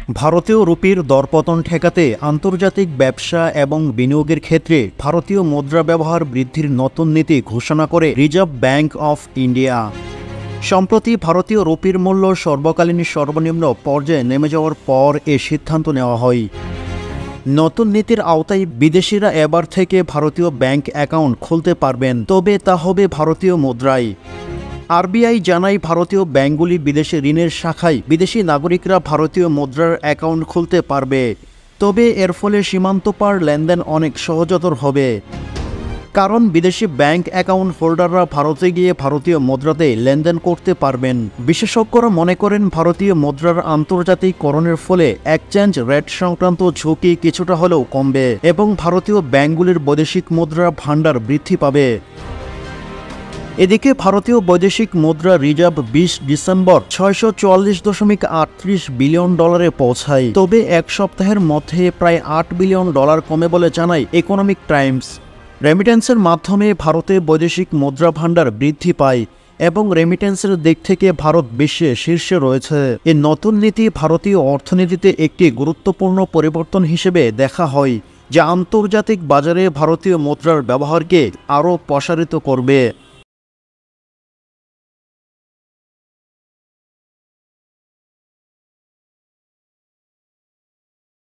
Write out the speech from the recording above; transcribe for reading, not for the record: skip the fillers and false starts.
ভারতীয় রুপির দরপতন ঠেকাতে আন্তর্জাতিক ব্যবসা এবং বিনিয়োগের ক্ষেত্রে ভারতীয় মুদ্রা ব্যবহার বৃদ্ধির নতুন নীতি ঘোষণা করে রিজার্ভ ব্যাংক অফ ইন্ডিয়া। সম্প্রতি ভারতীয় রুপির মূল্য সর্বকালীন সর্বনিম্ন পর্যায়ে নেমে যাওয়ার পর এ সিদ্ধান্ত নেওয়া হয়। নতুন নীতির আওতায় বিদেশিরা এবার থেকে ভারতীয় ব্যাংক অ্যাকাউন্ট খুলতে পারবেন, তবে তা হবে ভারতীয় মুদ্রায়। আরবিআই জানায় ভারতীয় ব্যাংকগুলি বিদেশি ঋণের শাখায় বিদেশি নাগরিকরা ভারতীয় মুদ্রার অ্যাকাউন্ট খুলতে পারবে, তবে এর ফলে সীমান্ত পার লেনদেন অনেক সহজতর হবে। কারণ বিদেশি ব্যাংক অ্যাকাউন্ট হোল্ডাররা ভারতে গিয়ে ভারতীয় মুদ্রাতে লেনদেন করতে পারবেন। বিশেষজ্ঞরা মনে করেন ভারতীয় মুদ্রার আন্তর্জাতিকরণের ফলে এক্সচেঞ্জ রেট সংক্রান্ত ঝুঁকি কিছুটা হলেও কমবে এবং ভারতীয় ব্যাংকগুলির বৈদেশিক মুদ্রা ভাণ্ডার বৃদ্ধি পাবে। এদিকে ভারতীয় বৈদেশিক মুদ্রা রিজার্ভ 20 ডিসেম্বর $644.38 বিলিয়ন পৌঁছায়, তবে এক সপ্তাহের মধ্যে প্রায় $8 বিলিয়ন কমে বলে জানায় ইকোনমিক টাইমস। রেমিটেন্সের মাধ্যমে ভারতে বৈদেশিক মুদ্রা ভাণ্ডার বৃদ্ধি পায় এবং রেমিটেন্সের দিক থেকে ভারত বিশ্বে শীর্ষে রয়েছে। এই নতুন নীতি ভারতীয় অর্থনীতিতে একটি গুরুত্বপূর্ণ পরিবর্তন হিসেবে দেখা হয়, যা আন্তর্জাতিক বাজারে ভারতীয় মুদ্রার ব্যবহারকে আরও প্রসারিত করবে।